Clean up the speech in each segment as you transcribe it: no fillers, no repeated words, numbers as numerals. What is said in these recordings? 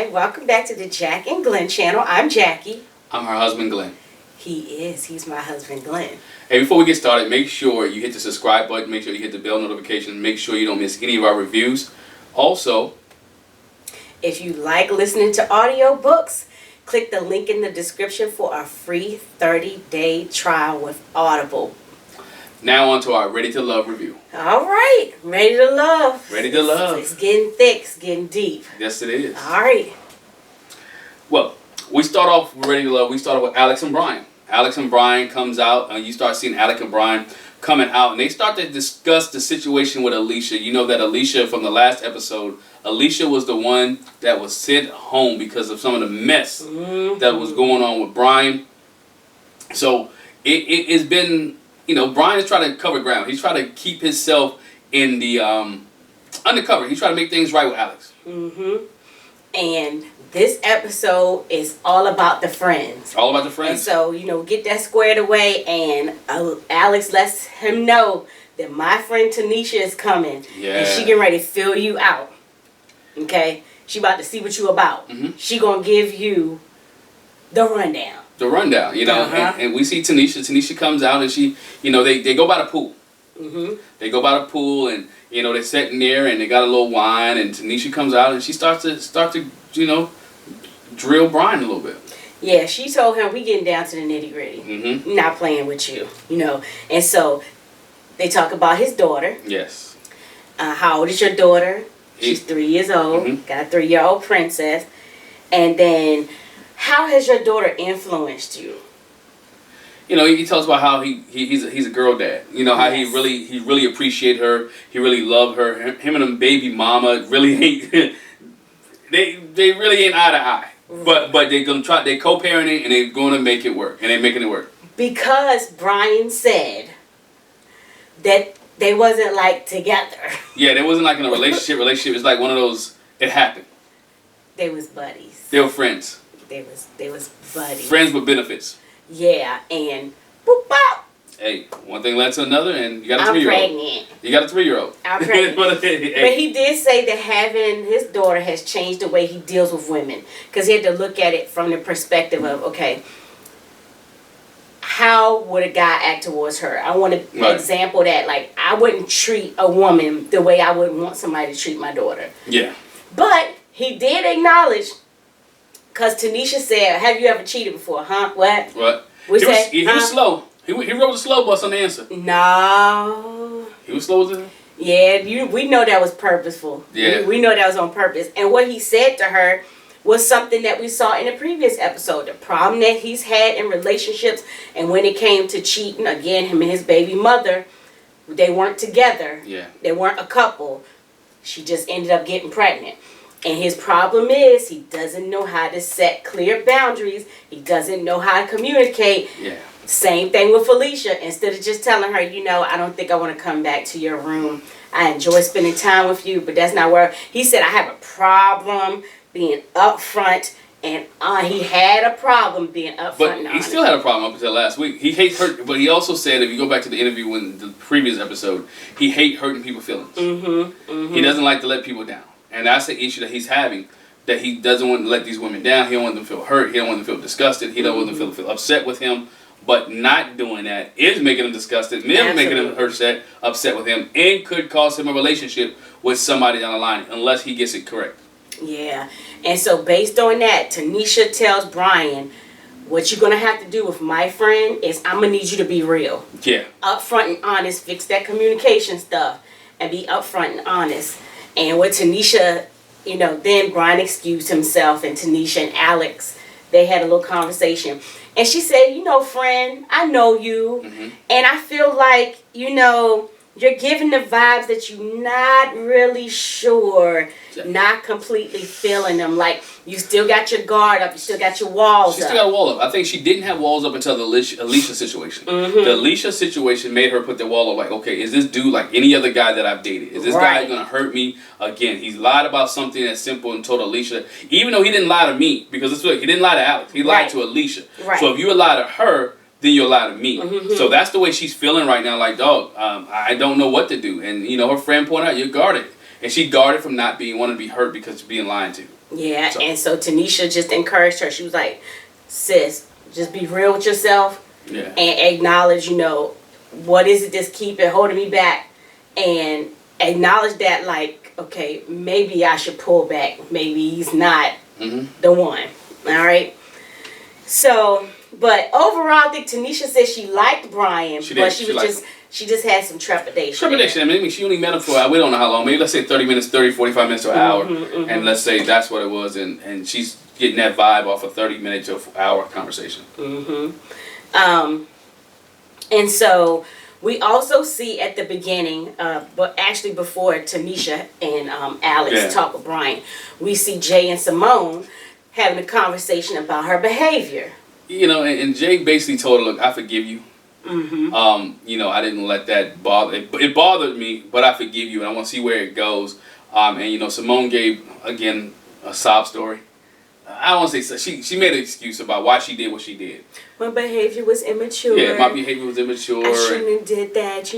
Hi, welcome back to the Jack and Glenn channel. I'm Jackie. I'm her husband, Glenn. He's my husband, Glenn. Hey, before we get started, make sure you hit the subscribe button, make sure you hit the bell notification, make sure you don't miss any of our reviews. Also, if you like listening to audiobooks, click the link in the description for our free 30-day trial with Audible. now on to our Ready to Love review. All right, ready to love. Ready to love. It's getting thick, it's getting deep. Yes, it is. All right. Well, we start off with Ready to Love. We start off with Alex and Brian. Alex and Brian comes out, and you start seeing Alex and Brian coming out, and they start to discuss the situation with Alicia. You know that Alicia, from the last episode, Alicia was the one that was sent home because of some of the mess that was going on with Brian. So it's been, you know, Brian is trying to cover ground. He's trying to keep himself in the undercover. He's trying to make things right with Alex. And this episode is all about the friends. All about the friends. And so, you know, get that squared away, and Alex lets him know that my friend Tanisha is coming. Yeah. And she getting ready to fill you out. Okay? She about to see what you about. She gonna give you the rundown. The rundown, you know, and we see Tanisha. Tanisha comes out, and she, you know, they go by the pool. They go by the pool, and you know they're sitting there, and they got a little wine, and Tanisha comes out, and she starts to you know, drill Brian a little bit. Yeah, she told him we getting down to the nitty gritty. Not playing with you, you know. And so they talk about his daughter. Yes. How old is your daughter? She's 3 years old. Got a 3-year-old princess. And then, how has your daughter influenced you? You know, he tells about how he's a girl dad. You know, how he really appreciate her. He really love her. Him and him baby mama really ain't they really ain't eye to eye. But they gonna try. They co-parenting, and they're gonna make it work, and they're making it work. Because Brian said that they wasn't like together. Yeah, they wasn't like in a relationship. It's like one of those. It happened. They was buddies. They were friends. They was buddies. Friends with benefits. Yeah, and boop bop. Hey, one thing led to another, and you got a 3-year-old. I'm pregnant. You got a 3-year-old. I'm pregnant. But he did say that having his daughter has changed the way he deals with women, because he had to look at it from the perspective of, okay, how would a guy act towards her? I want to example that. Like, I wouldn't treat a woman the way I would want somebody to treat my daughter. Yeah. But he did acknowledge, because Tanisha said, have you ever cheated before? Huh? What? He was slow. He rode the slow bus on the answer. No. He was slow with it? Yeah, we know that was purposeful. Yeah. We know that was on purpose. And what he said to her was something that we saw in the previous episode. The problem that he's had in relationships, and when it came to cheating, again, him and his baby mother, they weren't together. Yeah. They weren't a couple. She just ended up getting pregnant. And his problem is he doesn't know how to set clear boundaries. He doesn't know how to communicate. Yeah. Same thing with Felicia. Instead of just telling her, you know, I don't think I want to come back to your room. I enjoy spending time with you, but that's not where... He said, I have a problem being upfront, and he had a problem being upfront. But he still had a problem up until last week. He hates hurt, but he also said, if you go back to the interview in the previous episode, he hates hurting people's feelings. He doesn't like to let people down. And that's the issue that he's having, that he doesn't want to let these women down. He don't want them to feel hurt. He don't want them to feel disgusted. He don't want them to feel upset with him. But not doing that is making him disgusted, making him upset with him, and could cause him a relationship with somebody down the line unless he gets it correct. Yeah. And so based on that, Tanisha tells Brian, what you're going to have to do with my friend is I'm going to need you to be real. Yeah. Upfront and honest. Fix that communication stuff and be upfront and honest. And with Tanisha, you know, then Brian excused himself, and Tanisha and Alex, they had a little conversation. And she said, you know, friend, I know you. And I feel like, you know, you're giving the vibes that you're not really sure, not completely feeling them. Like, you still got your guard up, you still got your walls up. She still got a wall up. I think she didn't have walls up until the Alicia situation. The Alicia situation made her put the wall up like, okay, is this dude like any other guy that I've dated? Is this guy going to hurt me again? He's lied about something that's simple and told Alicia, even though he didn't lie to me, because he didn't lie to Alex, he lied to Alicia. So if you lie to her, then you'll lie to me. So that's the way she's feeling right now. Like, dog, I don't know what to do. And, you know, her friend pointed out, you're guarded. And she guarded from not wanting to be hurt because of being lied to. Yeah, and so Tanisha just encouraged her. She was like, sis, just be real with yourself and acknowledge, what is it that's keeping, holding me back, and acknowledge that, like, okay, maybe I should pull back. Maybe he's not the one. All right. So, but overall, I think Tanisha said she liked Brian, but she just had some trepidation. I mean, she only met him for, we don't know how long, maybe let's say 30 minutes, 45 minutes to an hour. And let's say that's what it was. And she's getting that vibe off a 30-minute to an hour conversation. And so we also see at the beginning, but actually before Tanisha and Alex talk with Brian, we see Jay and Simone having a conversation about her behavior. And Jay basically told her, look, I forgive you. I didn't let that bother. It bothered me, but I forgive you, and I want to see where it goes. And Simone gave again a sob story. I don't want to say she made an excuse about why she did what she did. My behavior was immature. Yeah, my behavior was immature. I shouldn't have did that,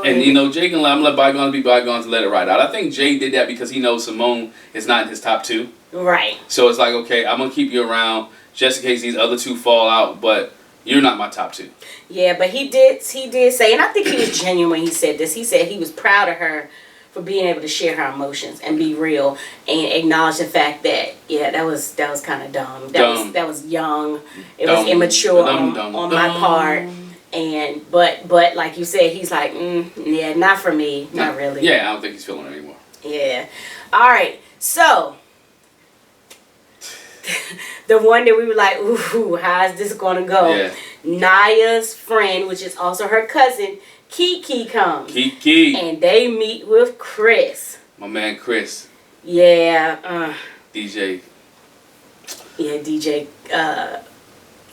And Jay can let bygones be bygones and let it ride out. I think Jay did that because he knows Simone is not in his top 2. Right. So it's like, okay, I'm gonna keep you around just in case these other 2 fall out, but you're not my top 2. Yeah, but he did say, and I think he was genuine when he said this. He said he was proud of her for being able to share her emotions and be real and acknowledge the fact that that was kind of dumb. That was young. It was immature on my part. And but like you said, he's like, not for me, not really. Yeah, I don't think he's feeling it anymore. Yeah. All right. So the one that we were like, ooh, how's this gonna go? Yeah. Naya's friend, which is also her cousin, Kiki comes. Kiki. And they meet with Chris. My man Chris. Yeah. DJ. Yeah, DJ.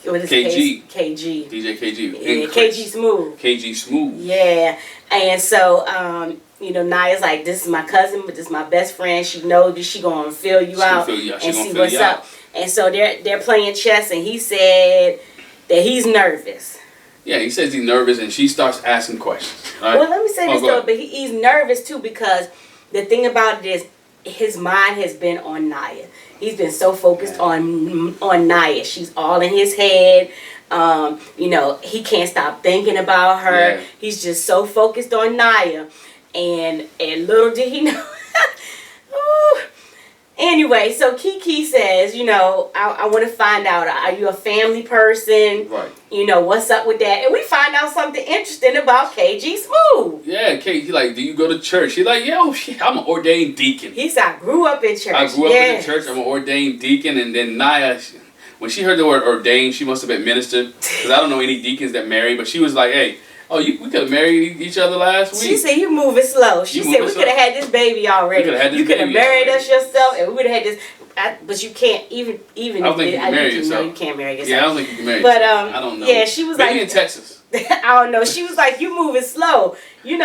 What is KG. KG. DJ KG. Yeah, KG Smooth. KG Smooth. Yeah. And so, Naya's like, this is my cousin, but this is my best friend. She knows that she gonna fill you out and see what's up. And so they're playing chess, and he said that he's nervous. Yeah, he says he's nervous, and she starts asking questions. Right? Well, let me say this though, but he's nervous too because the thing about it is his mind has been on Naya. He's been so focused on Naya. She's all in his head. He can't stop thinking about her. Yeah. He's just so focused on Naya, and little did he know. Ooh. Anyway, so Kiki says, I want to find out, are you a family person? Right. What's up with that? And we find out something interesting about KG Smooth. Yeah, he's like, do you go to church? He's like, I'm an ordained deacon. He said, I grew up in church. I grew up in the church. I'm an ordained deacon. And then Naya, when she heard the word ordained, she must have been ministered. Because I don't know any deacons that marry, but she was like, hey, we could have married each other last week. She said, you moving slow. She said, we could have had this baby already. You could have married us yourself, and we would have had this. But you can't, even I don't think you can marry yourself. You can't marry yourself. Yeah, I don't think you can marry yourself. But, I don't know. Yeah, she was maybe in Texas. I don't know. She was like, you moving slow. We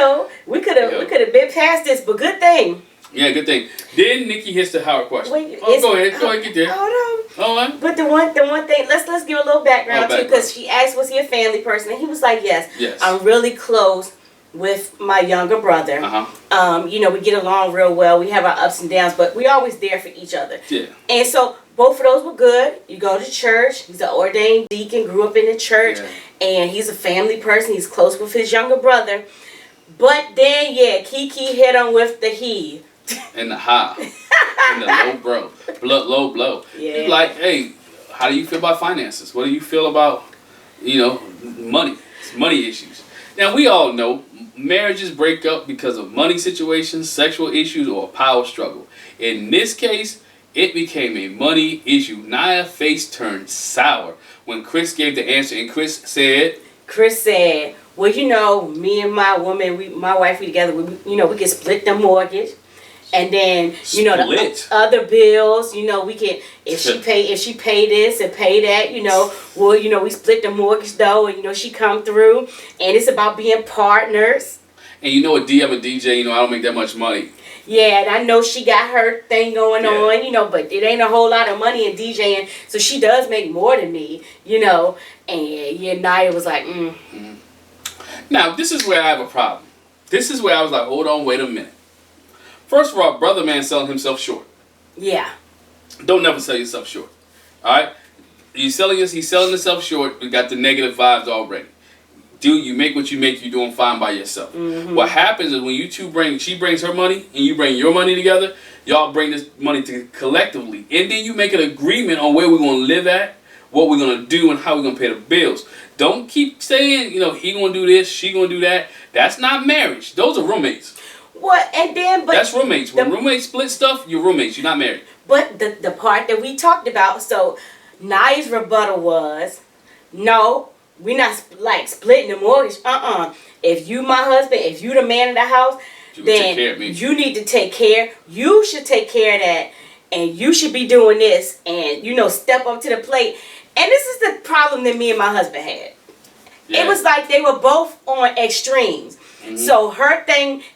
could have been past this, but good thing. Yeah, good thing. Then Nikki hits the Howard question. Wait, go ahead, get there. Hold on. Oh, what? But the one thing, let's give a little background too, because she asked, was he a family person? And he was like, yes. I'm really close with my younger brother. We get along real well. We have our ups and downs, but we're always there for each other. Yeah. And so both of those were good. You go to church. He's an ordained deacon, grew up in the church, and he's a family person. He's close with his younger brother. But then, Kiki hit him with the he. And the high. And the low blow. Yeah. He's like, hey, how do you feel about finances? What do you feel about, money? It's money issues. Now, we all know marriages break up because of money situations, sexual issues, or a power struggle. In this case, it became a money issue. Naya's face turned sour when Chris gave the answer, and Chris said, well, me and my woman, my wife, we together, we can split the mortgage. And then, the other bills, we can, if she pay this and pay that, we split the mortgage though, and, she come through. And it's about being partners. And I'm a DJ, I don't make that much money. Yeah, and I know she got her thing going on, but it ain't a whole lot of money in DJing. So she does make more than me, And, Naya was like, Now, this is where I have a problem. This is where I was like, hold on, wait a minute. First of all, brother man selling himself short. Yeah. Don't never sell yourself short. All right, he's selling himself short. We got the negative vibes already. Dude, you make what you make. You're doing fine by yourself. What happens is when you two she brings her money and you bring your money together. Y'all bring this money to collectively, and then you make an agreement on where we're gonna live at, what we're gonna do, and how we're gonna pay the bills. Don't keep saying, he gonna do this, she gonna do that. That's not marriage. Those are roommates. What? And then, but that's roommates. When roommates split stuff, you're roommates. You're not married. But the part that we talked about, so Naya's rebuttal was, no, we're not splitting the mortgage. If you my husband, if you the man of the house, then you need to take care. You should take care of that, and you should be doing this, and step up to the plate. And this is the problem that me and my husband had. Yeah. It was like they were both on extremes. So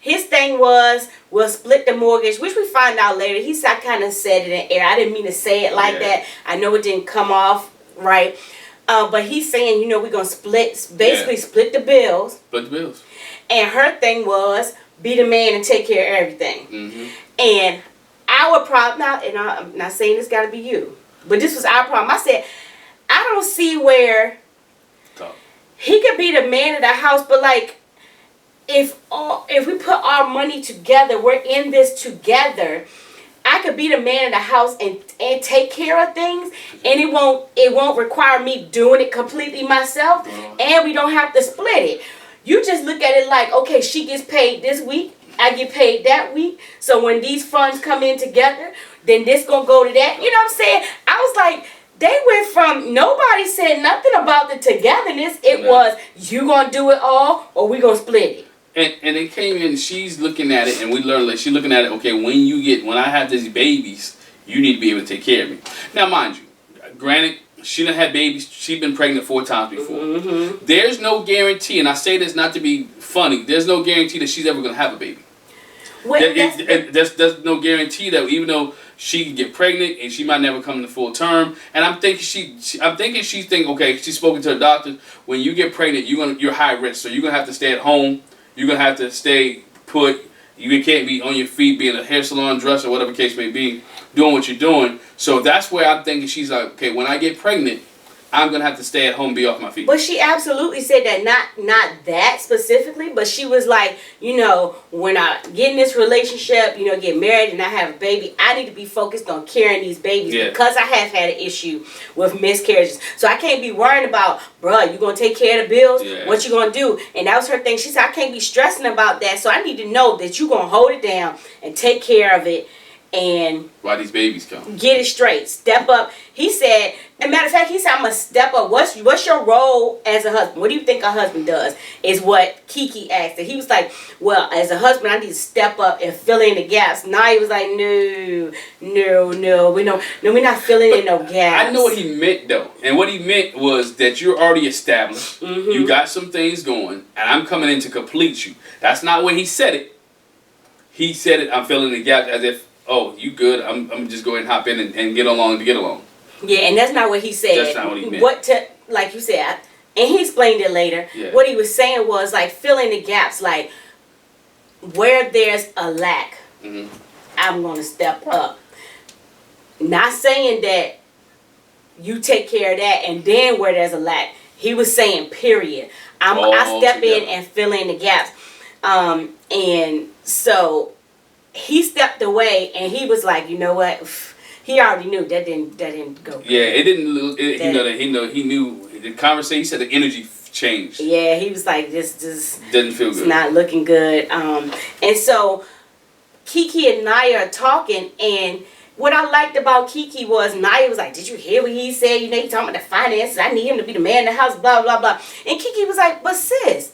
his thing was, we'll split the mortgage, which we find out later. I kind of said it in air. I didn't mean to say it like that. I know it didn't come off right. But he's saying, we're going to split the bills. Split the bills. And her thing was, be the man and take care of everything. And our problem, now, and I'm not saying it's got to be you, but this was our problem. I said, I don't see where he could be the man of the house, but if we put our money together, we're in this together. I could be the man of the house and take care of things, and it won't require me doing it completely myself, and we don't have to split it. You just look at it like, okay, she gets paid this week, I get paid that week. So when these funds come in together, then this gonna go to that. You know what I'm saying? I was like, they went from nobody said nothing about the togetherness. It was, you gonna do it all or we gonna split it. And it came in, she's looking at it, and we learned that she's looking at it, okay, when I have these babies, you need to be able to take care of me. Now, mind you, granted, she done had babies, she's been pregnant 4 times before. There's no guarantee, and I say this not to be funny, there's no guarantee that she's ever going to have a baby. There's no guarantee that even though she can get pregnant and she might never come to full term. And I'm thinking she's thinking, okay, she's spoken to her doctor. When you get pregnant, you're high risk, so you're gonna have to stay at home. You're gonna have to stay put. You can't be on your feet, being a hair salon dresser, or whatever case may be, doing what you're doing. So that's where I'm thinking she's like, okay, when I get pregnant, I'm gonna have to stay at home, be off my feet. But she absolutely said that, not that specifically, but she was like, when I get in this relationship, get married and I have a baby, I need to be focused on carrying these babies because I have had an issue with miscarriages. So I can't be worrying about, bruh, you gonna take care of the bills? What you gonna do? And that was her thing. She said, I can't be stressing about that, so I need to know that you gonna hold it down and take care of it. And why these babies come? Get it straight. Step up. He said, as a matter of fact, he said, I'm going to step up. What's your role as a husband? What do you think a husband does? Is what Kiki asked. And he was like, well, as a husband, I need to step up and fill in the gaps. Now he was like, no, we're not filling in no gaps. I know what he meant, though. And what he meant was that you're already established. You got some things going, and I'm coming in to complete you. That's not what he said it. He said it, I'm filling the gaps, as if, oh, you good? I'm just going to hop in and get along to get along. Yeah, and that's not what he said. That's not what he meant. Like you said, and he explained it later. Yeah. What he was saying was filling the gaps, where there's a lack, I'm going to step up. Not saying that you take care of that and then where there's a lack. He was saying, period. I step in and fill in the gaps. And so he stepped away, and he was like, you know what? He already knew that didn't go good. Yeah, it didn't. He knew the conversation. He said the energy changed. Yeah, he was like, this didn't feel good. It's not looking good. And so Kiki and Naya are talking, and what I liked about Kiki was Naya was like, did you hear what he said? He talking about the finances. I need him to be the man in the house. Blah blah blah. And Kiki was like, but sis,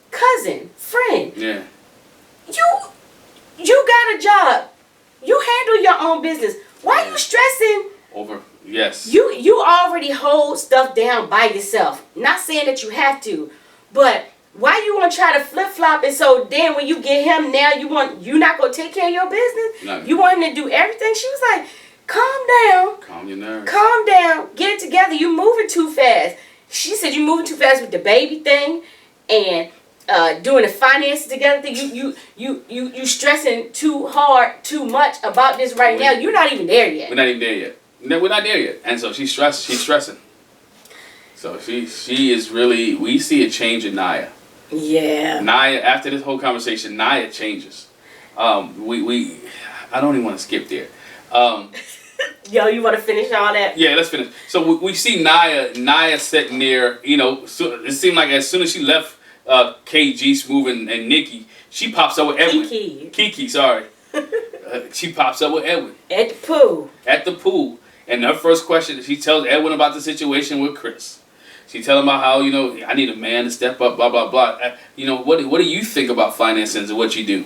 cousin, friend. Yeah. You got a job. You handle your own business. Why are you stressing over? Yes. You already hold stuff down by yourself. Not saying that you have to, but why you want to try to flip flop it? So then when you get him now, you not gonna take care of your business. No. You want him to do everything. She was like, calm down. Calm your nerves. Calm down. Get it together. You moving too fast. She said you moving too fast with the baby thing, and doing the finances together thing. You stressing too hard, too much about this right now. You're not even there yet. We're not even there yet. No, we're not there yet. And so she's stressed. She's stressing. So she is really. We see a change in Naya. Yeah. Naya, after this whole conversation, Naya changes. I don't even want to skip there. Yo, you want to finish all that? Yeah, let's finish. So we see Naya sitting there. You know, so it seemed like as soon as she left KG Smooth and Nikki, she pops up with Edwin. Kiki, sorry. She pops up with Edwin. At the pool. At the pool. And her first question, she tells Edwin about the situation with Chris. She tells him about how, you know, I need a man to step up, blah, blah, blah. You know, what do you think about finances and what you do?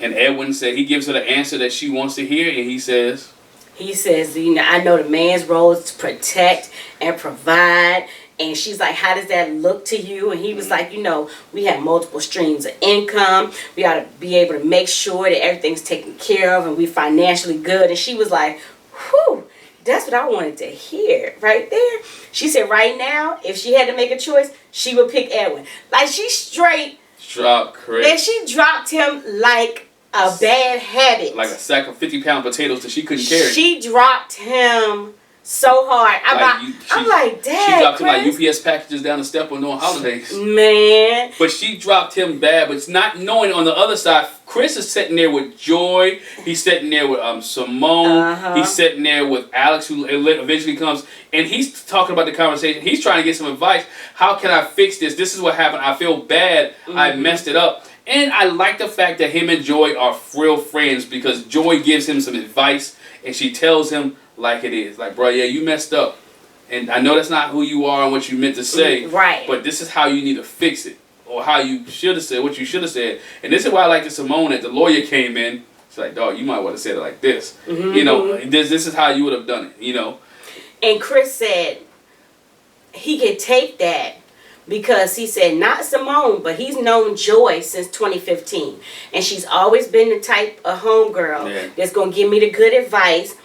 And Edwin said, he gives her the answer that she wants to hear, and he says, you know, I know the man's role is to protect and provide. And she's like, how does that look to you? And he was like, you know, we have multiple streams of income. We got to be able to make sure that everything's taken care of and we financially good. And she was like, whew, that's what I wanted to hear right there. She said right now, if she had to make a choice, she would pick Edwin. Like, she straight dropped Chris. And she dropped him like a bad habit. Like a sack of 50-pound potatoes that she couldn't carry. She dropped him so hard. I'm like, dang, she dropped Chris. him like UPS packages down the step on doing holidays. Man. But she dropped him bad, but it's not knowing on the other side, Chris is sitting there with Joy. He's sitting there with Simone. He's sitting there with Alex, who eventually comes. And he's talking about the conversation. He's trying to get some advice. How can I fix this? This is what happened. I feel bad. I messed it up. And I like the fact that him and Joy are real friends because Joy gives him some advice. And she tells him, like it is. Like, bro, yeah, you messed up. And I know that's not who you are and what you meant to say. Right. But this is how you need to fix it. Or how you should have said what you should have said. And this is why I like the Simone that the lawyer came in. She's like, dog, you might want to say it like this. You know, this is how you would have done it, you know. And Chris said he could take that because he said, not Simone, but he's known Joy since 2015. And she's always been the type of homegirl that's going to give me the good advice.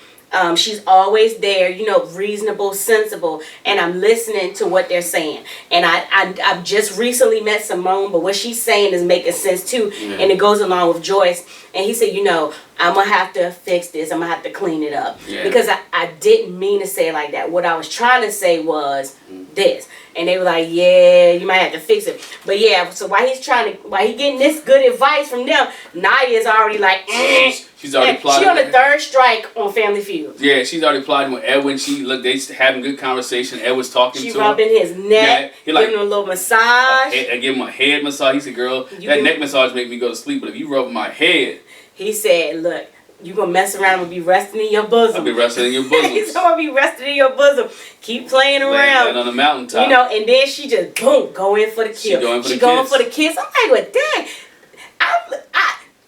She's always there, you know, reasonable, sensible, and I'm listening to what they're saying. And I've just recently met Simone, but what she's saying is making sense too, and it goes along with Joyce. And he said, you know, I'm going to have to fix this. I'm going to have to clean it up. Because I didn't mean to say it like that. What I was trying to say was this. And they were like, yeah, you might have to fix it. But yeah, so while he getting this good advice from them, Naya's already like, She's already plotting. She on the third strike on Family Feud. Yeah, she's already plotting with Edwin. They having good conversation. Edwin's talking to her. She rubbing his neck, giving him a little massage. I give him a head massage. He said, girl, that neck massage make me go to sleep, but if you rub my head. He said, look, you gonna mess around and be resting in your bosom. I'll be resting in your bosom. He's gonna be resting in your bosom. Keep playing around. Land on the mountaintop. You know, and then she just, boom, go in for the kill. She going for the kiss. I'm like, well, dang.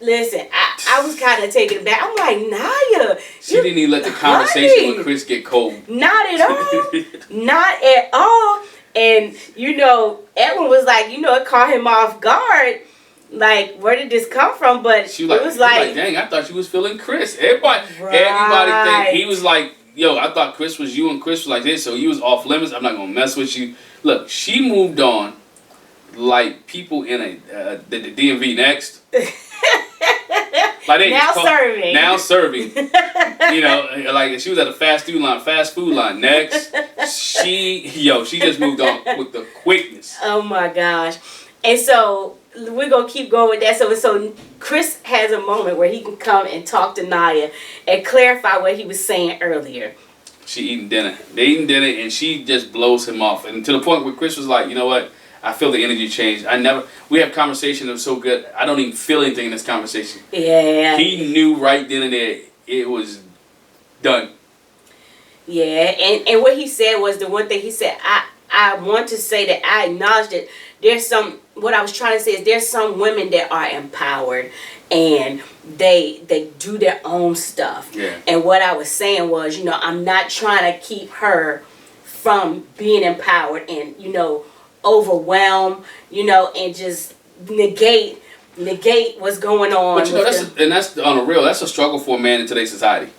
Listen, I was kind of taken aback. I'm like, Naya. She didn't even let the conversation with Chris get cold. Not at all. Not at all. And, you know, Edwin was like, you know, it caught him off guard. Like, where did this come from? But she was it was like, dang, I thought you was feeling Chris. Everybody think he was like, yo, I thought Chris was you and Chris was like this, so you was off limits. I'm not gonna mess with you. Look, she moved on like people in the DMV next. Like they now serving. You know, like she was at a fast food line. Next, she just moved on with the quickness. Oh my gosh. And so we're gonna keep going with that. So Chris has a moment where he can come and talk to Naya and clarify what he was saying earlier. She eating dinner. They eating dinner and she just blows him off. And to the point where Chris was like, you know what? I feel the energy change. We have conversation that was so good, I don't even feel anything in this conversation. Yeah. He knew right then and there it was done. Yeah, and what he said was the one thing he said, I want to say that I acknowledge that what I was trying to say is there's some women that are empowered and they do their own stuff. Yeah. And what I was saying was, you know, I'm not trying to keep her from being empowered and, you know, overwhelm, you know, and just negate what's going on. But you know, that's on the real. That's a struggle for a man in today's society,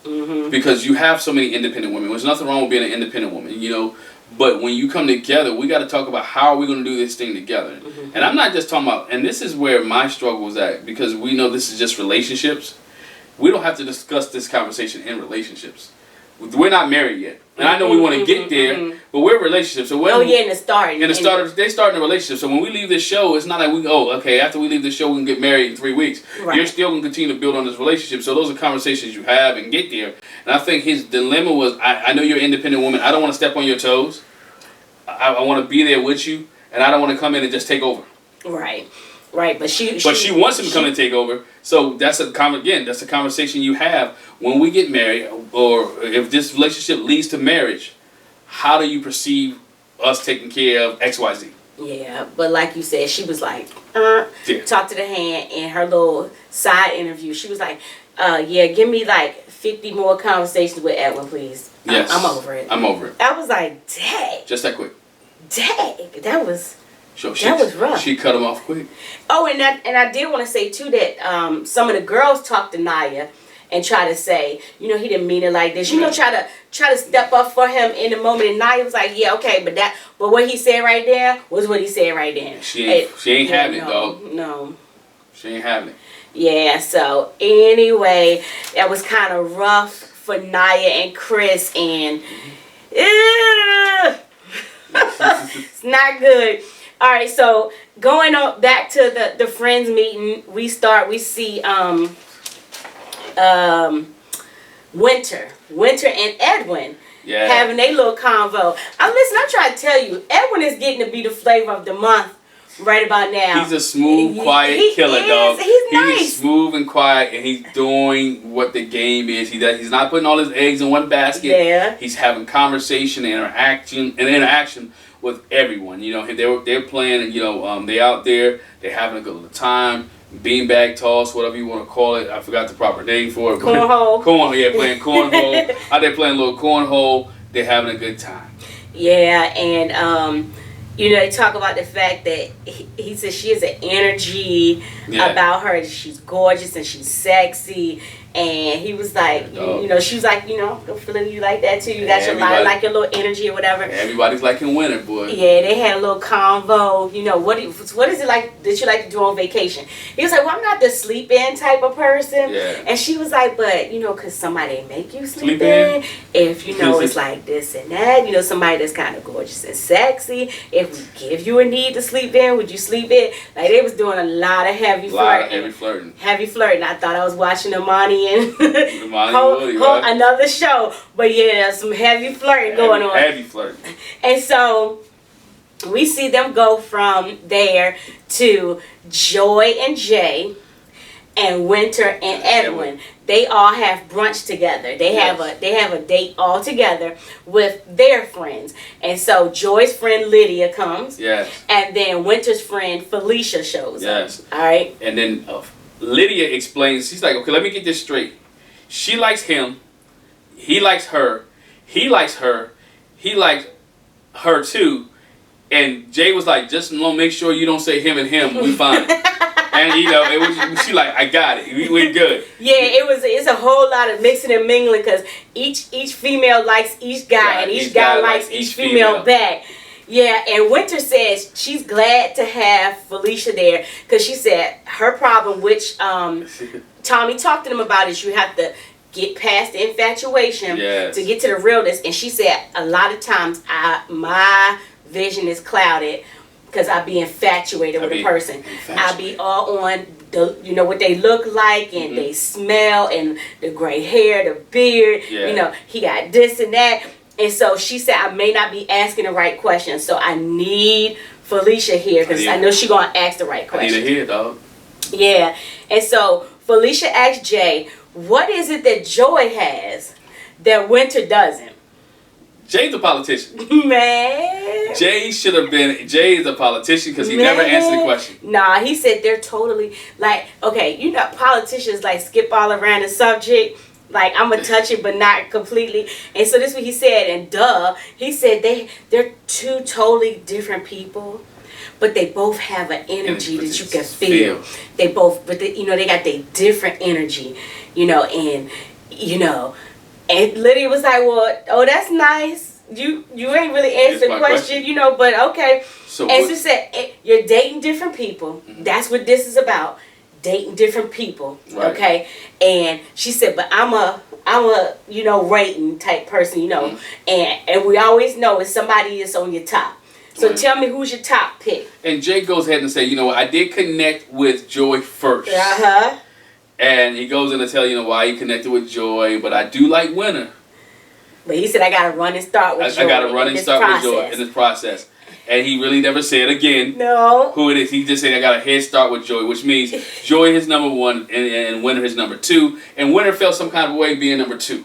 because you have so many independent women. There's nothing wrong with being an independent woman. You know, But when you come together, we got to talk about how are we going to do this thing together. And I'm not just talking about, and this is where my struggle is at, because we know this is just relationships. We don't have to discuss this conversation in relationships. We're not married yet. And I know we want to get there, but we're in relationships. So in the start. They start in a relationship. So when we leave this show, it's not like after we leave this show, we can get married in 3 weeks. Right. You're still going to continue to build on this relationship. So those are conversations you have and get there. And I think his dilemma was, I know you're an independent woman. I don't want to step on your toes. I want to be there with you. And I don't want to come in and just take over. Right. Right, but she wants him to come and take over. So that's a conversation you have when we get married, or if this relationship leads to marriage. How do you perceive us taking care of XYZ? Yeah, but like you said, she was like, talk to the hand in her little side interview. She was like, give me like 50 more conversations with Edwin, please. Yes, I'm over it. I'm over it. I was like, dang. Just that quick. Dang, that was rough. She cut him off quick. Oh, and I did want to say too that some of the girls talked to Naya and try to say, he didn't mean it like this. Try to step up for him in the moment. And Naya was like, yeah, okay, but what he said right there was what he said right there. She ain't having it, dog. No. She ain't having it. Yeah. So anyway, that was kind of rough for Naya and Chris, and it's not good. All right, so going on back to the friends meeting, we see Winter and Edwin having a little convo. I'm trying to tell you, Edwin is getting to be the flavor of the month right about now. He's a smooth, quiet killer, dog. He's nice. He's smooth and quiet, and he's doing what the game is. He's not putting all his eggs in one basket. Yeah. He's having conversation and interaction with everyone. They're playing, and they out there, they're having a good time. Beanbag toss, whatever you want to call it. I forgot the proper name for it. Cornhole. Playing cornhole. Out there playing a little cornhole. They're having a good time. Yeah, and they talk about the fact that he says she has an energy about her. She's gorgeous and she's sexy. And he was like, she was like, I'm feeling you like that too. You got your little energy or whatever. Everybody's liking Winter, boy. Yeah, they had a little convo. What is it like that you like to do on vacation? He was like, well, I'm not the sleep in type of person. Yeah. And she was like, but because somebody make you sleep in. If it's like this and that. Somebody that's kind of gorgeous and sexy. If we give you a need to sleep in, would you sleep in? Like they was doing a lot of heavy flirting. Heavy flirting. I thought I was watching Amani and another show, but some heavy flirting going on. Heavy flirting. And so we see them go from there to Joy and Jay and Winter and Edwin. They all have brunch together. They have a date all together with their friends. And so Joy's friend Lydia comes. Yes. And then Winter's friend Felicia shows up. All right. And then Lydia explains, she's like, okay, let me get this straight. She likes him. He likes her. He likes her. He likes her too. And Jay was like, just make sure you don't say him and him. We fine. And she like, I got it. We good. Yeah, it's a whole lot of mixing and mingling because each female likes each guy and each guy likes each female back. Yeah, and Winter says she's glad to have Felicia there because she said her problem, which Tommy talked to them about, is you have to get past the infatuation to get to the realness. And she said a lot of times my vision is clouded because I be infatuated with a person. I be all on what they look like and they smell and the gray hair, the beard. Yeah. He got this and that. And so she said, I may not be asking the right questions, so I need Felicia here because I know she's going to ask the right questions. I need her here, dog. Yeah. And so Felicia asked Jay, what is it that Joy has that Winter doesn't? Jay's a politician. Man. Jay is a politician because he never answered the question. Nah, he said they're totally like, okay, politicians like skip all around the subject. Like, I'm going to touch it, but not completely. And so this is what he said, and he said they're two totally different people, but they both have an energy that you can feel. They both, but they got their different energy, and Lydia was like, well, oh, that's nice. you ain't really answered the my question, you know, but okay. So As you said, you're dating different people. That's what this is about. Dating different people. Right. Okay. And she said, but I'm a you know, rating type person, you know. And we always know if somebody is on your top. So tell me, who's your top pick? And Jay goes ahead and say, you know what, I did connect with Joy first. Uh-huh. And he goes in to tell you know why he connected with Joy, but I do like Winter. But he said I gotta run and start with Joy. I gotta run and start with Joy in this process. And he really never said again who it is. He just said I got a head start with Joy, which means Joy is number one and Winter is number two. And Winter felt some kind of way being number two.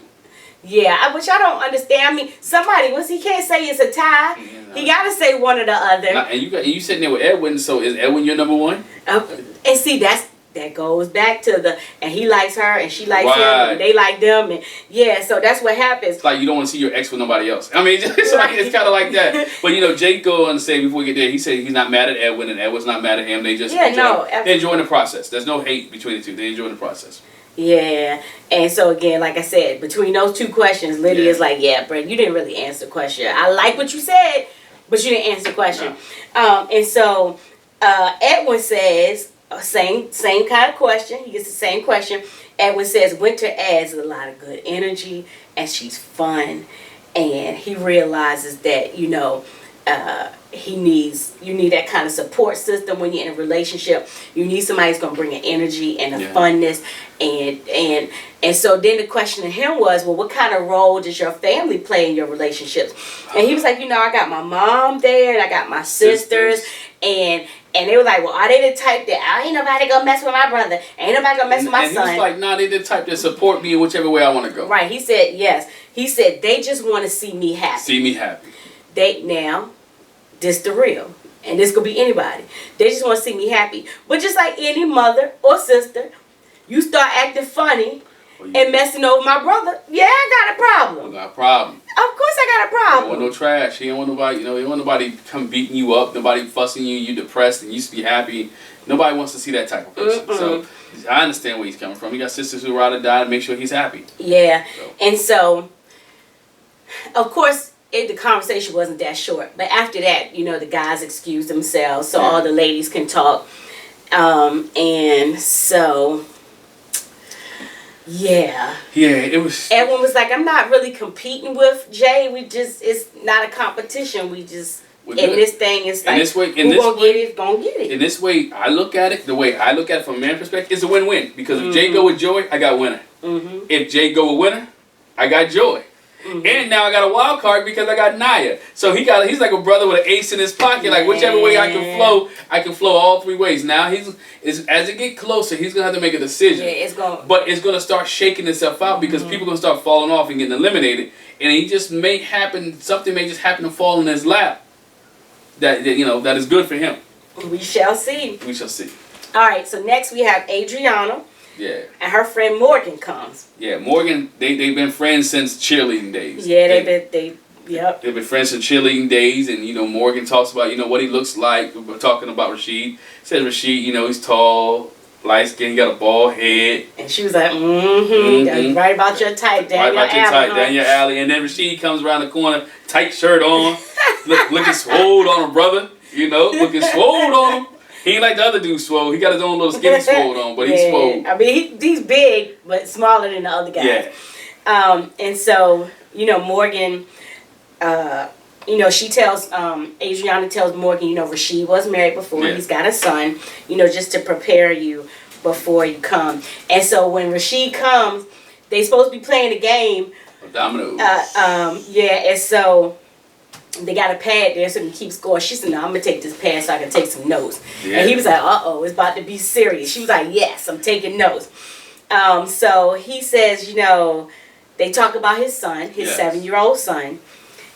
Yeah, which I don't understand. I mean, he can't say it's a tie. Yeah, he gotta say one or the other. And you sitting there with Edwin, so is Edwin your number one? And see, that goes back to and he likes her and she likes him and they like them and yeah, so that's what happens. It's like you don't want to see your ex with nobody else. I mean, it's like it's kind of like that. But you know, Jake go on to say before we get there, he said he's not mad at Edwin and Edwin's not mad at him. They just they're enjoying the process. There's no hate between the two. They're enjoying the process. Yeah, and so again, like I said, between those two questions, Lydia's like, yeah, Brett, you didn't really answer the question. I like what you said, but you didn't answer the question. No. And so Edwin says, same kind of question. He gets the same question. Edwin says, Winter adds a lot of good energy, and she's fun, and he realizes that, you know, you need that kind of support system when you're in a relationship. You need somebody who's going to bring an energy and a funness. And so then the question to him was, well, what kind of role does your family play in your relationships? And he was like, you know, I got my mom there and I got my sisters. And they were like, well, are they the type that ain't nobody going to mess with my brother? Ain't nobody going to mess with my son? And he was like, nah, they the type that support me in whichever way I want to go. Right. He said, yes. He said, they just want to see me happy. See me happy. Now, this the real. And this could be anybody. They just want to see me happy. But just like any mother or sister, you start acting funny and messing over my brother, yeah, I got a problem. I got a problem. Of course I got a problem. He don't want no trash. He don't want nobody, you know, he don't want nobody come beating you up, nobody fussing you, you depressed and you used to be happy. Nobody wants to see that type of person. So I understand where he's coming from. He got sisters who ride or die to make sure he's happy. Yeah. And so, of course, the conversation wasn't that short. But after that, you know, the guys excused themselves so all the ladies can talk. And so, yeah, it was. Edwin was like, I'm not really competing with Jay. It's not a competition. This thing is like, who's gonna get it, gonna get it. In this way, I look at it, the way I look at it from a man perspective, it's a win-win. Because if Jay go with Joy, I got Winner. If Jay go with Winner, I got Joy. And now I got a wild card because I got Naya. So he's like a brother with an ace in his pocket. Like whichever way I can flow all three ways. Now as it get closer, he's gonna have to make a decision. Yeah, but it's gonna start shaking itself out because people are gonna start falling off and getting eliminated. And something may just happen to fall in his lap that is good for him. We shall see. We shall see. All right. So next we have Adriana. Yeah. And her friend Morgan comes. Yeah, Morgan, they've been friends since cheerleading days. Yeah, they've been friends since cheerleading days, and Morgan talks about what he looks like. We're talking about Rashid. Says Rashid, he's tall, light skinned, got a bald head. And she was like, that's right about your type, Daniel. Right about your type, Daniel Alley. And then Rashid comes around the corner, tight shirt on, looking swole on him, brother. Looking swole on him. He ain't like the other dude swole. He got his own little skinny swole on, but he's swole. I mean, he's big, but smaller than the other guys. Yeah. And so, Morgan, she tells, Adriana tells Morgan, Rashid was married before. Yeah. He's got a son, just to prepare you before you come. And so when Rashid comes, they supposed to be playing a game. Dominoes. And so they got a pad there so they can keep score. She said, no, I'm going to take this pad so I can take some notes. Yeah. And he was like, uh-oh, it's about to be serious. She was like, yes, I'm taking notes. So he says, they talk about his son, his 7-year-old son,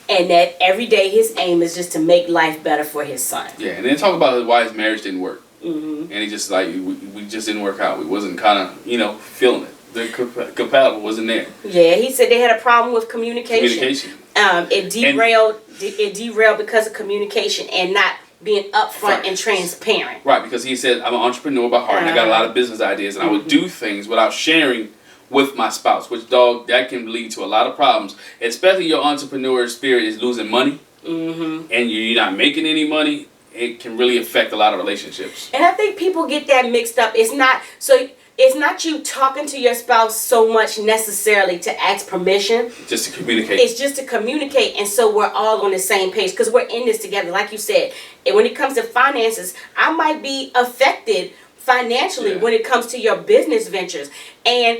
and that every day his aim is just to make life better for his son. Yeah, and then talk about why his marriage didn't work. And he just like, we just didn't work out. We wasn't kind of, feeling it. The compatible wasn't there. Yeah, he said they had a problem with communication. It derailed because of communication and not being upfront and transparent. Right, because he said, I'm an entrepreneur by heart and I got a lot of business ideas and I would do things without sharing with my spouse, which, dog, that can lead to a lot of problems, especially your entrepreneur spirit is losing money, and you're not making any money. It can really affect a lot of relationships. And I think people get that mixed up. It's not you talking to your spouse so much necessarily to ask permission. Just to communicate. It's just to communicate, and so we're all on the same page because we're in this together. Like you said, and when it comes to finances, I might be affected financially when it comes to your business ventures, and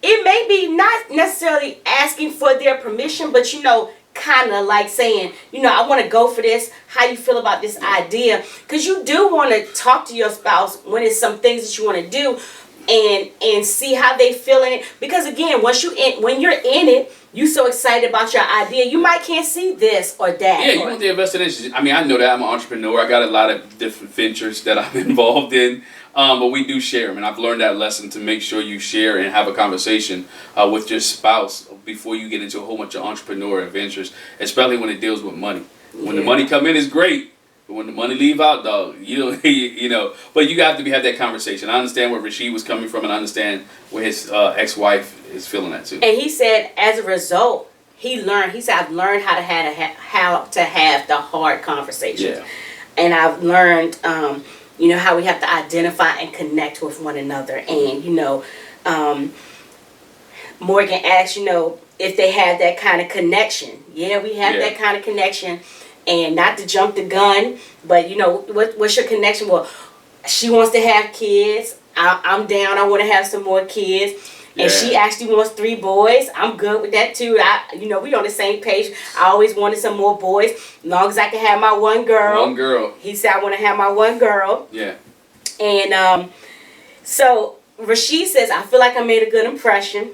it may be not necessarily asking for their permission, but kind of like saying, I want to go for this. How you feel about this idea? Because you do want to talk to your spouse when it's some things that you want to do, and see how they feeling it. Because again, when you're in it, you so excited about your idea, you might can't see this or that. Yeah, you want the invested interest. I mean, I know that I'm an entrepreneur. I got a lot of different ventures that I'm involved in. But we do share them, and I've learned that lesson to make sure you share and have a conversation with your spouse before you get into a whole bunch of entrepreneur adventures, especially when it deals with money. When the money come in, it's great, but when the money leave out, dog, you know. But you have to have that conversation. I understand where Rashid was coming from, and I understand where his ex-wife is feeling that too. And he said, as a result, he said, I've learned how to have the hard conversations, and I've learned. How we have to identify and connect with one another. And, Morgan asked, if they have that kind of connection. Yeah, we have that kind of connection. And not to jump the gun, but, what's your connection? Well, she wants to have kids. I'm down. I want to have some more kids. And she actually wants 3 boys. I'm good with that too. We on the same page. I always wanted some more boys. As long as I can have my one girl. One girl. He said I want to have my one girl. Yeah. And so Rashid says, I feel like I made a good impression.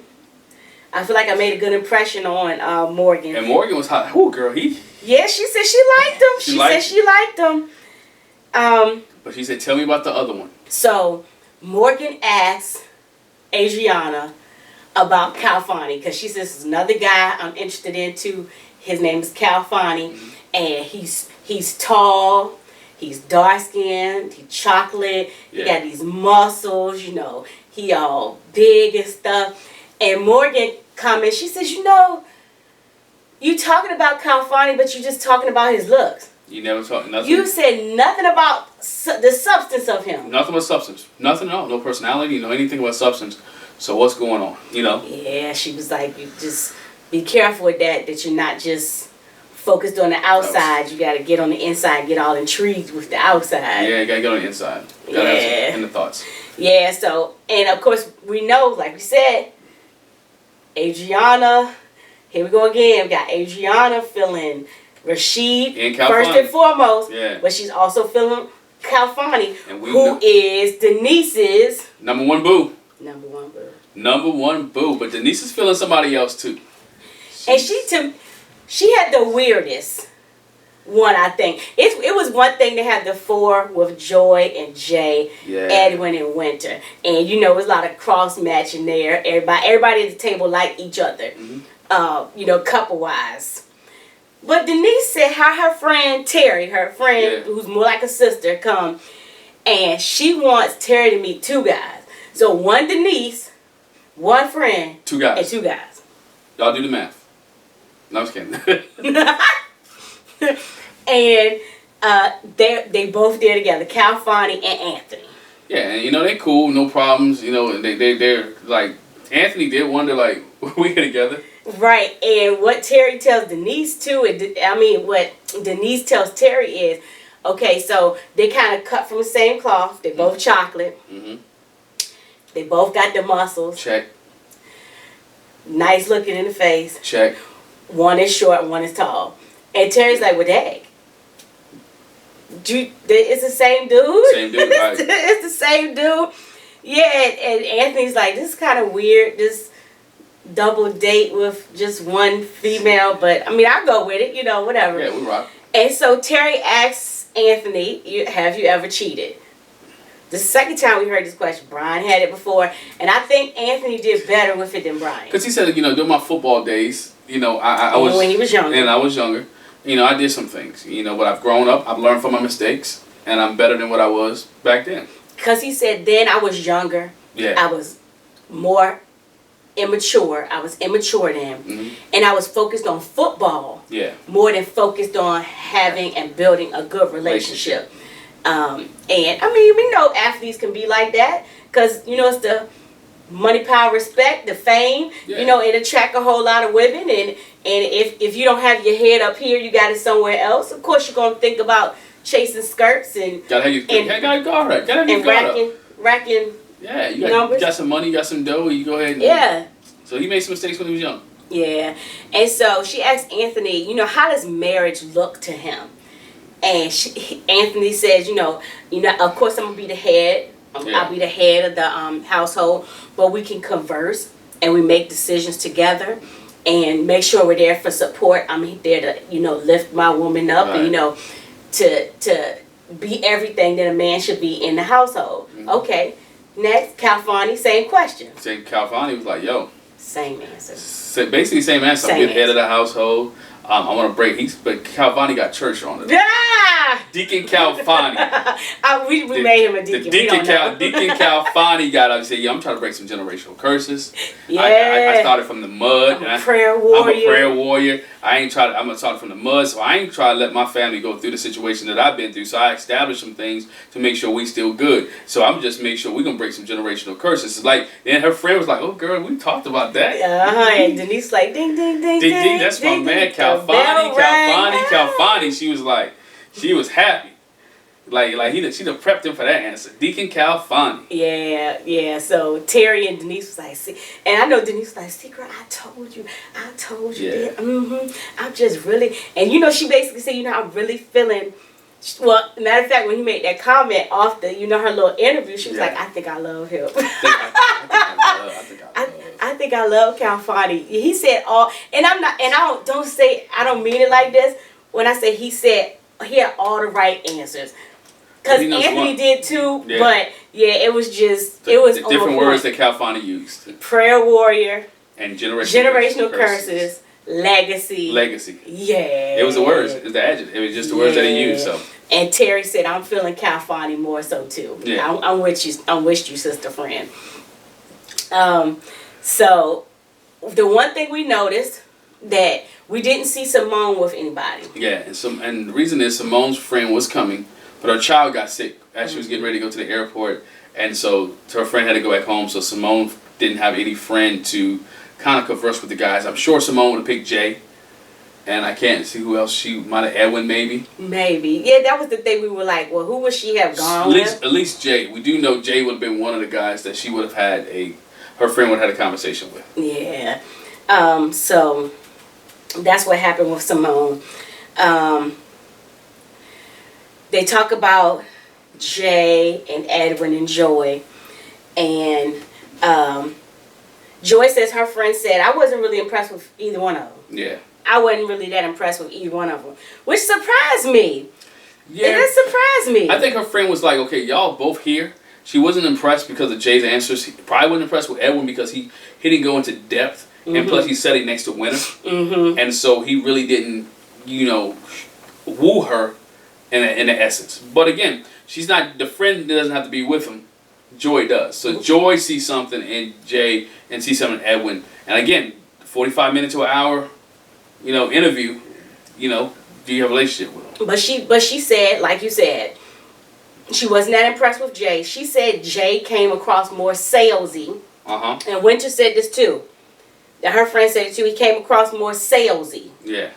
I feel like I made a good impression on Morgan. And Morgan was hot. Oh, girl, Yeah, she said she liked him. She said she liked him. But she said, tell me about the other one. So Morgan asked Adriana about Calfani, because she says there's another guy I'm interested in too. His name is Calfani, and he's tall, he's dark skinned, he's chocolate, he got these muscles, he all big and stuff. And Morgan comments, she says, you talking about Calfani, but you just talking about his looks. You never talked nothing. You said nothing about the substance of him. Nothing but substance. Nothing at all. No personality. Anything but substance. So what's going on? Yeah, she was like, you just be careful with that you're not just focused on the outside. You got to get on the inside, get all intrigued with the outside. Yeah, you got to get on the inside. You got to have some inner thoughts. Yeah, so, and of course, we know, like we said, Adriana, here we go again. We got Adriana feeling Rashid first and foremost, but she's also feeling Calfani, who is Denise's number one boo. Number one boo. But Denise is feeling somebody else too. And she had the weirdest one, I think. It was one thing to have the 4 with Joy and Jay, Edwin and Winter, and it was a lot of cross matching there. Everybody at the table liked each other, couple wise. But Denise said how her friend Terry, who's more like a sister, come, and she wants Terry to meet 2 guys. So one Denise, one friend, 2 guys, and 2 guys. Y'all do the math. No, I was kidding. And they both there together, Calfani and Anthony. Yeah, and they cool, no problems. They're like, Anthony did wonder, like, we get together. Right, and what Terry tells Denise too, what Denise tells Terry is, okay, so they kind of cut from the same cloth. They both chocolate. They both got the muscles. Check. Nice looking in the face. Check. One is short, one is tall. And Terry's like, well, dang. It's the same dude? Same dude, right. It's the same dude. Yeah, and Anthony's like, this is kind of weird, this double date with just one female, but I'll go with it, whatever. Yeah, we rock. And so Terry asks Anthony, have you ever cheated? The second time we heard this question, Brian had it before, and I think Anthony did better with it than Brian. Because he said, during my football days, I was... when he was younger. And I was younger. I did some things. But I've grown up, I've learned from my mistakes, and I'm better than what I was back then. Because he said then I was younger. Yeah. I was more immature. I was immature then. And I was focused on football more than focused on having and building a good relationship. And I mean, we know athletes can be like that because, you know, it's the money, power, respect, the fame, you know, it attract a whole lot of women. And if you don't have your head up here, you got it somewhere else. Of course, you're going to think about chasing skirts and gotta guard right. Gotta be racking yeah, you numbers. got some money, you got some dough, you go ahead and so he made some mistakes when he was young. Yeah. And so she asked Anthony, you know, how does marriage look to him? And Anthony says, you know, of course I'm gonna be the head. I'll be the head of the household, but we can converse and we make decisions together and make sure we're there for support. I'm there to, you know, lift my woman up and, you know, to be everything that a man should be in the household. Okay. Next, Calfani, same question. Calfani was like, yo. Same answer. Basically same answer. I'm the head of the household. I want to break. But Calfani got church on it. Deacon Calfani. we made him a deacon. Deacon Calfani got up and said, "Yeah, I'm trying to break some generational curses. Yeah. I started from the mud. I'm a prayer warrior. I'm gonna start from the mud, so I ain't trying to let my family go through the situation that I've been through. So I established some things to make sure we still good. So I'm just make sure we're gonna break some generational curses." It's like, and her friend was like, "Oh, girl, we talked about that." And Denise like, ding, ding, ding, ding, ding. That's my man, Calfani. She was like, she was happy. Like she done prepped him for that answer. Deacon Calfani. Yeah. So Terry and Denise was like, see, and I know Denise was like, see, girl, I told you. Yeah. I'm just really, and you know, she basically said, you know, I'm really feeling. Well, matter of fact, when he made that comment off the, you know, her little interview, she was like, I think I love him. I think I love Calfani. He said all, and I don't mean it like this. When I say he had all the right answers. Because Anthony did too, but it was just, it was the different words that Calfani used. Prayer warrior. And generational curses. Legacy. Yeah. It was the words. It was the adjective. It was just the words that he used. So. And Terry said, I'm feeling Calfani more so too. Yeah. I'm with you, sister friend. So the one thing we noticed that we didn't see Simone with anybody. Yeah, and the reason is Simone's friend was coming, but her child got sick as she was getting ready to go to the airport, and so her friend had to go back home. So Simone didn't have any friend to kind of converse with the guys. I'm sure Simone would have picked Jay, and I can't see who else. She might have Edwin maybe. Yeah, that was the thing. We were like, well, who would she have gone with? At least Jay. We do know Jay would have been one of the guys that she would have had her friend would have had a conversation with. Yeah. So that's what happened with Simone. They talk about Jay and Edwin and Joy, and Joy says her friend said, I wasn't really impressed with either one of them. Yeah. I wasn't really that impressed with either one of them, which surprised me. Yeah. It surprised me. I think her friend was like, okay, y'all both here. She wasn't impressed because of Jay's answers. He probably wasn't impressed with Edwin because he didn't go into depth. And plus he's sitting next to Winter. And so he really didn't, woo her in the essence. But again, she's not, the friend doesn't have to be with him. Joy does. So Joy sees something in Jay and sees something in Edwin. And again, 45 minutes to an hour, interview, do you have a relationship with him? But she said, like you said, she wasn't that impressed with Jay. She said Jay came across more salesy. And Winter said this too. That her friend said it too. He came across more salesy. Yeah.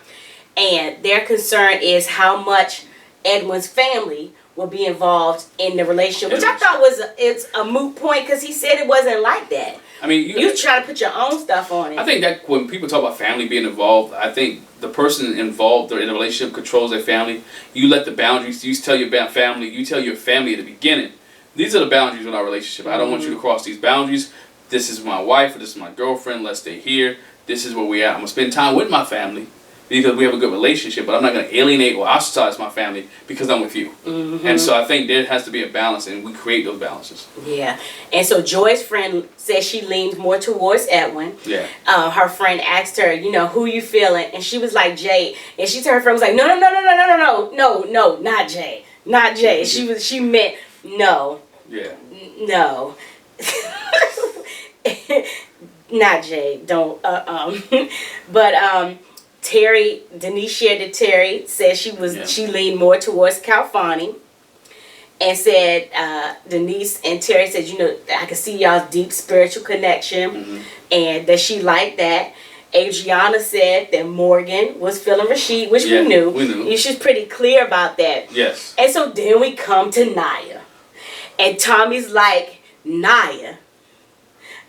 And their concern is how much Edwin's family will be involved in the relationship, which I thought it's a moot point because he said it wasn't like that. I mean, you try to put your own stuff on it. I think that when people talk about family being involved, I think the person involved or in a relationship controls their family. You let the boundaries. You tell your family. You tell your family at the beginning. These are the boundaries in our relationship. I don't want you to cross these boundaries. This is my wife or this is my girlfriend. Let's stay here. This is where we at. I'm gonna spend time with my family because we have a good relationship. But I'm not gonna alienate or ostracize my family because I'm with you. And so I think there has to be a balance, and we create those balances. Yeah. And so Joy's friend said she leaned more towards Edwin. Yeah. Her friend asked her, who you feeling, and she was like Jay, and she told her friend was like, no, not Jay, not Jay. She meant no. Yeah. No. not Jay, don't, but Terry, Denise shared that Terry said she leaned more towards Calfani, and said Denise and Terry said, you know, I could see y'all's deep spiritual connection, and that she liked that. Adriana said that Morgan was feeling Rashid, which we knew. We knew. She's pretty clear about that. Yes. And so then we come to Naya, and Tommy's like, Naya,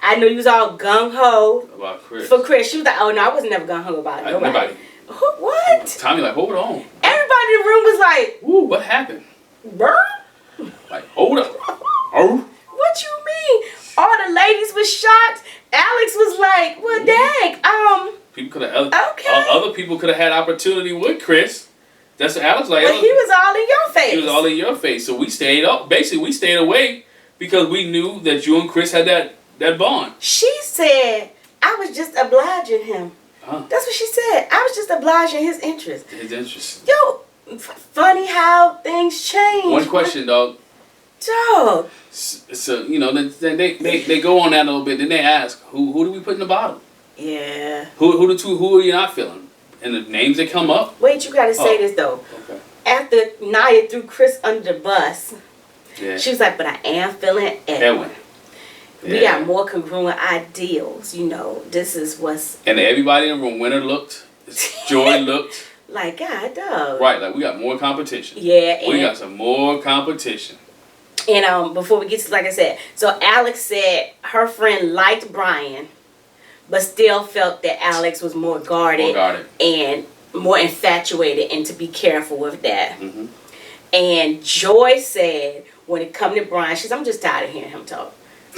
I know you was all gung-ho about Chris. for Chris. She was like, oh no, I was never gung-ho about nobody. What? Tommy like, hold on. Everybody in the room was like, ooh, what happened? Burn? Like, hold up. Oh. What you mean? All the ladies was shocked. Alex was like, well, dang. People could have okay. Other people could have had opportunity with Chris. That's what Alex like. But he was all in your face. He was all in your face. So we stayed up. Basically, we stayed away because we knew that you and Chris had that bond. She said, I was just obliging him. Huh? That's what she said. I was just obliging his interest. His interest. Yo, funny how things change. One question, dog. Dog. So, you know, they go on that a little bit. Then they ask, who do we put in the bottom? Yeah. Who are you not feeling? And the names that come up. Wait, you gotta say this though. Okay. After Naya threw Chris under the bus, Yeah. she was like, but I am feeling Edwin. We Yeah. got more congruent ideals, you know. This is what's And everybody in the room, Winter looked, Joy looked. like, God, dog. Right, like we got more competition. Yeah, We got some more competition. And before we get to, like I said, so Alex said her friend liked Brian, but still felt that Alex was more guarded, and more infatuated, and to be careful with that. Mm-hmm. And Joy said, when it come to Brian, she's, I'm just tired of hearing him talk.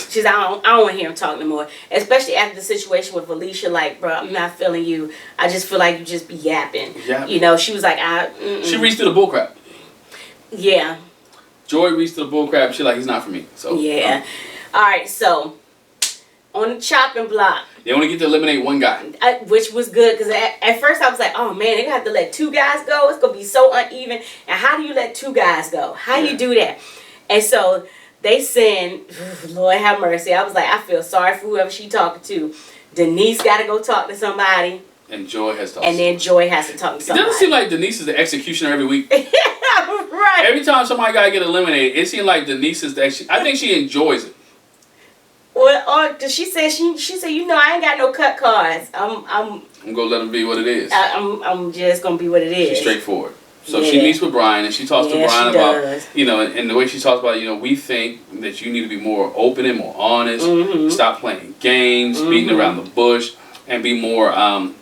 She's, I don't want to hear him talk no more. Especially after the situation with Alicia, like, bro, I'm not feeling you. I just feel like you just be yapping. You know, she was like, She reached to the bullcrap. Yeah. Joy reached to the bullcrap. She like, he's not for me. So yeah. All right, so on the chopping block. They only get to eliminate one guy. Which was good, because at first I was like, oh man, they're going to have to let two guys go. It's going to be so uneven. And how do you let two guys go? How do you do that? And so they send, Lord have mercy, I was like, I feel sorry for whoever she talking to. Denise got to go talk to somebody. And Joy has to talk. And then Joy has to talk to somebody. It doesn't seem like Denise is the executioner every week. Right. Every time somebody got to get eliminated, it seems like Denise is the I think she enjoys it. Well, or she said, you know, I ain't got no cut cards. I'm gonna let them be what it is. I'm just gonna be what it is. She's straightforward. So she meets with Brian, and she talks to Brian about, you know, and the way she talks about, you know, we think that you need to be more open and more honest. Stop playing games, beating around the bush, and be more,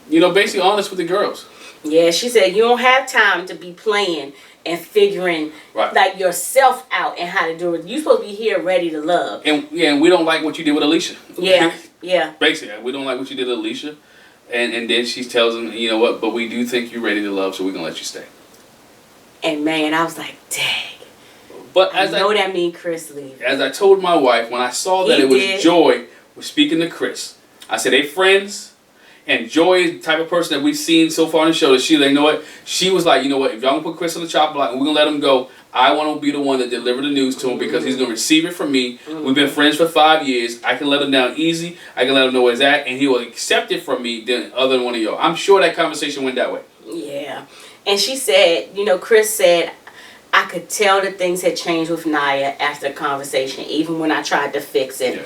you know, basically honest with the girls. Yeah, she said you don't have time to be playing and figuring like yourself out and how to do it. You're supposed to be here ready to love. And and we don't like what you did with Alicia. Yeah. Basically, we don't like what you did with Alicia. And then she tells him, you know what, but we do think you're ready to love, so we're going to let you stay. And man, I was like, dang. But I know that mean Chris leave. As I told my wife, when I saw that it was Joy was speaking to Chris, I said, they friends. And Joy is the type of person that we've seen so far on the show that she, like, you know what? She was like, you know what? If y'all gonna put Chris on the chop block and we're gonna let him go, I want to be the one that deliver the news to him because he's gonna receive it from me. We've been friends for 5 years. I can let him down easy. I can let him know where it's at, and he will accept it from me than other than one of y'all. I'm sure that conversation went that way. Yeah, and she said, you know, Chris said, I could tell that things had changed with Naya after the conversation, even when I tried to fix it. Yeah.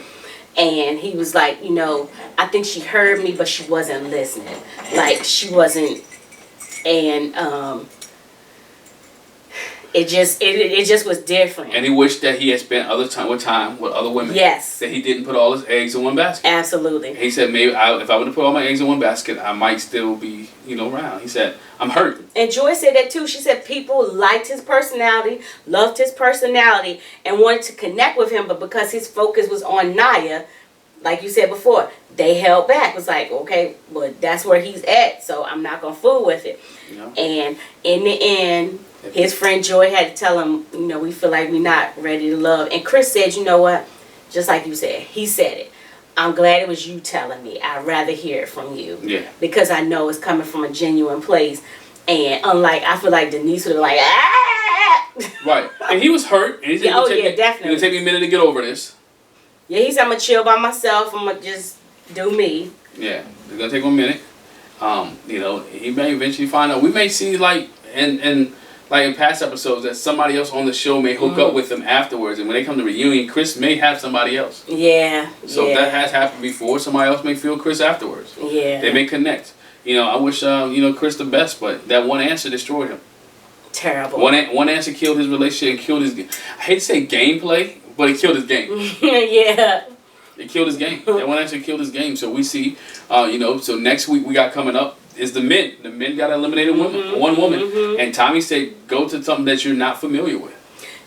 And he was like, you know, I think she heard me, but she wasn't listening. Like, she wasn't, and it just was different. And he wished that he had spent time with other women. Yes. That he didn't put all his eggs in one basket. Absolutely. He said, maybe if I would have put all my eggs in one basket, I might still be, you know, around. He said, I'm hurt. And Joy said that too. She said people liked his personality, loved his personality, and wanted to connect with him, but because his focus was on Naya, like you said before, they held back. It was like, okay, well, that's where he's at, so I'm not going to fool with it. Yeah. And in the end, his friend Joy had to tell him, you know, we feel like we're not ready to love. And Chris said, you know what? Just like you said, he said it. I'm glad it was you telling me. I'd rather hear it from you. Yeah. Because I know it's coming from a genuine place. And unlike, I feel like Denise would have like, ah! Right. And he was hurt. And he said, definitely. It'll take me a minute to get over this. Yeah, he said, I'm going to chill by myself. I'm going to just do me. Yeah, it's gonna take him a minute. You know, he may eventually find out. We may see like and like in past episodes that somebody else on the show may hook up with them afterwards, and when they come to reunion, Chris may have somebody else. Yeah. So that has happened before. Somebody else may feel Chris afterwards. Yeah. They may connect. You know, I wish you know, Chris the best, but that one answer destroyed him. Terrible. One answer killed his relationship and killed his. I hate to say gameplay, but it killed his game. Yeah. It killed his game. That one actually killed his game. So we see, you know, so next week we got coming up is the men. The men got eliminated one woman. And Tommy said, go to something that you're not familiar with.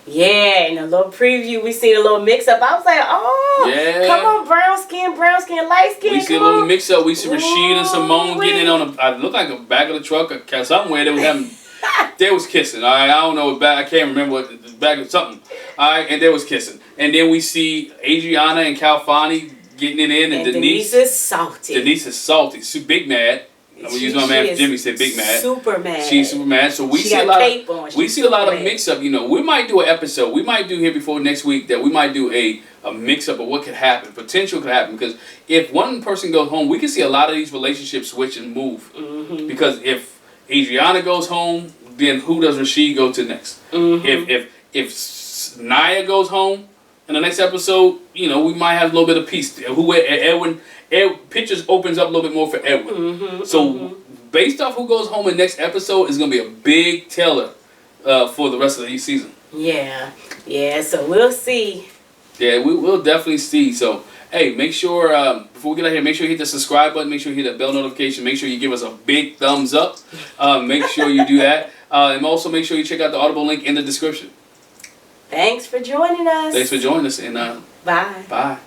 Yeah, in a little preview, we see a little mix up. I was like, oh, yeah. Come on, brown skin, light skin. We see a little mix up. We see Rashid and Simone getting in on a, I look like a back of the truck or somewhere. They was having, they was kissing. All right, I don't know what back, I can't remember what, the back of something. All right, and they was kissing. And then we see Adriana and Calfani getting it in, and Denise is salty. Denise is salty. She's big mad. I'm gonna use my man Jimmy said big mad. Super mad. She's super mad. So we see a lot of mix up. You know, we might do an episode. We might do here before next week that we might do a mix up of what could happen. Potential could happen because if one person goes home, we can see a lot of these relationships switch and move. Because if Adriana goes home, then who does Rashid go to next? If Naya goes home in the next episode, you know, we might have a little bit of peace. Edwin pictures opens up a little bit more for Edwin. So based off who goes home in the next episode is going to be a big teller for the rest of the season. Yeah. So we'll see. Yeah, we will definitely see. So hey, make sure before we get out here, make sure you hit the subscribe button. Make sure you hit that bell notification. Make sure you give us a big thumbs up. Make sure you do that, and also make sure you check out the Audible link in the description. Thanks for joining us. Thanks for joining us, and bye. Bye.